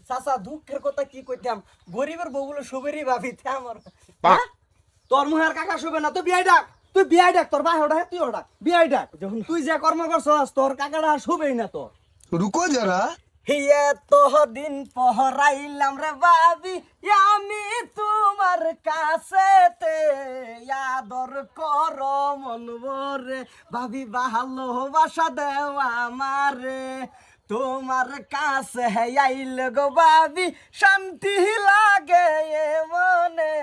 চাচা দুঃখের কথা কি কইতাম, গরিবের বউগুলো শুবেরই ভাবিতে আমার। হ্যাঁ? তোর মুহের কাকা শুবে না, তুই বিয়াই ডাক, তুই বিয়াই ডাক, তোর ভাই ওটা তুই ওটা বিয়াই ডাক। যখন তুই যে কর্ম করছস তোর কাকাটা শুবেই না তোর। रुको जरा হিয়া দিন পহরাইলাম রে ভাবি আমি তোমার কাছেতে, আদর কর মন ভরে ভাবি, ভালোবাসা দেওয়া আমারে তোমার কাছে আইল গো ভাবি, শান্তি লাগে এ মনে,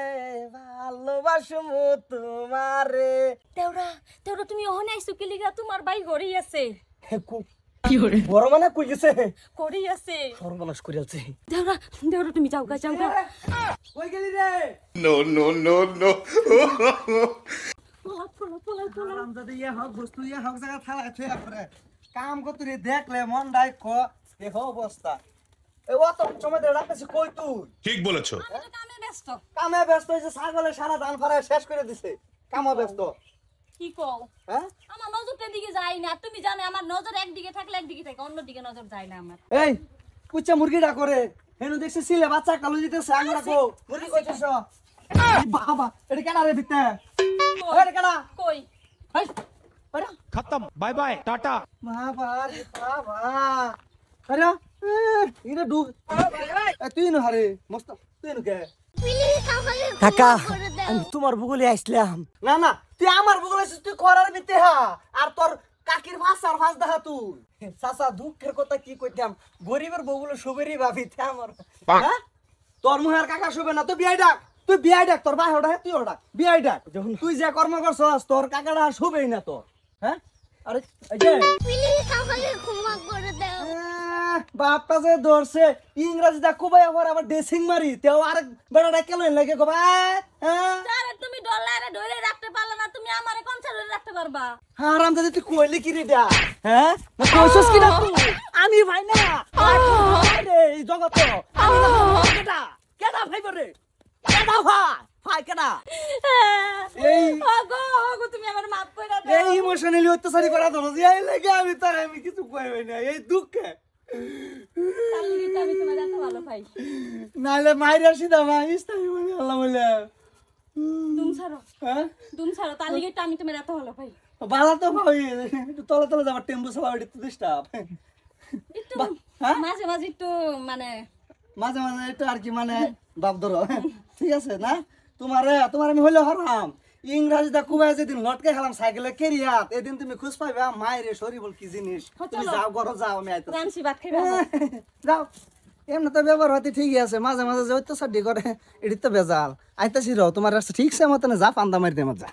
ভালোবাসমু তোমারে। দেওরা দেওরা তুমি ওখানে আইছো কি লিগা? তোমার ভাই ঘরেই আছে। বড় মানে কই গেছে? ঘরেই আছে। সর্বনাশ করিয়াছে। দেওরা দেওরা তুমি যাও গা যাও গা। কই গেলি রে? नो नो नो नो পোলা পোলা পোলা পোলা। আরাম যদি ইয়ে হক বস্তু ইয়ে হক জায়গা থালা থুয়া পরে কাম করতে রে দেখলে মন ডাই ক দেখো অবস্থা। এ অত সময় ধরে রাখতেছি কই তুই? ठीक बोलेছো আমি তো কামে ব্যস্ত। কামে ব্যস্ত হইছে, ছাগলে সারা ধান ফাড়া শেষ করে দিছে, কামে ব্যস্ত। কি কও? হ্যাঁ আমার নজরটা দিকে যায় না। তুমি জানো আমার নজর একদিকে থাকলে একদিকে থাকে, অন্যদিকে নজর যায় না আমার। এই কুচ্চা মুরগিটা করে হেনু দেখছি সিলে বাচ্চা কালু দিতেছে, আমরা কো মুরগি কইছস? এই বাবা এটা কেডা রে বিতে? এটা কেডা? কই? হাই আরে खत्म बाय बाय टाटा বাবা রে বাবা, আরে ইরে ডু তুই ন হারে মস্ত তুই ন কে? কাকা আমি তোমার বগলে আইছিলাম। না না তুই আমার বগলে আইছিস, তুই করার বিতে হা আর তোর কাকির ভাষার ভাষ দেখা তুই। চাচা দুঃখের কথা কি কইতাম, গরিবের বউগুলো শুবেরই ভাবিতে আমার। হ্যাঁ তোর মুহের কাকা শুবে না, তুই বিয়াই ডাক, তুই বিয়াই ডাক, তোর ভাই ওটা তুই ওটা বিয়াই ডাক। যখন তুই যে কর্ম করছস তোর কাকাটা শুবেই না তোর। হ্যাঁ আরে এই যে বাপটা যে ধরছে ইংরেজিটা খুবই আবার ড্রেসিং মারি তেও আরেক বেড়াটা কেন লাগে গো ভাই? হ্যাঁ আরে তুমি ডলারে ধরে রাখতে পারলা না, তুমি আমারে কোন ধরে রাখতে পারবা? আরাম দাদি তুই কইলি কি রে দা? হ্যাঁ না কইছস কি না তুই? আমি ভাই না রে এই জগত আমি না কেডা কেডা ভাই বরে কেডা ভাই ভাই কেডা? এই ওগো ওগো তুমি আমার মাফ কইরা দাও। এই ইমোশনালি অত্যাচারী করা ধরো এই লাগে আমি তার আমি কিছু কইবই না এই দুঃখে। তার লাগি তো আমি তোমার এত ভালো পাই। নালে মাইরা সিধা ভাই ইস্তামি বলে আল্লাহ বলে। তুমি ছাড়ো হ্যাঁ তুমি ছাড়ো, তার লাগি তো আমি তোমার এত ভালো পাই। ভালো তো ভাই একটু তলে তলে যাবার টেম্পু চালাও একটু ডিস্টার্ব। একটু হ্যাঁ? মাঝে মাঝে একটু মানে মাঝে মাঝে একটু আর কি মানে বাপ ধরো, ঠিক আছে না? তোমার আমি হইলে হারাম ইংরাজিটা কুবাই যেদিন লটকে খেলাম সাইকেলে কেরিয়াত এদিন তুমি খুঁজ পাইবা মায়ের শরীর বল কি জিনিস। তুমি যাও ঘর যাও আমি আইতে রামসি ভাত খাইবা। যাও। এমনি তো ব্যবহার হতে ঠিকই আছে, মাঝে মাঝে যে অত্যাচার করে এটি তো বেজাল। আইতাছি রও তোমার রাস্তা ঠিক সে মতনে যা পান্দা মারি দে যা।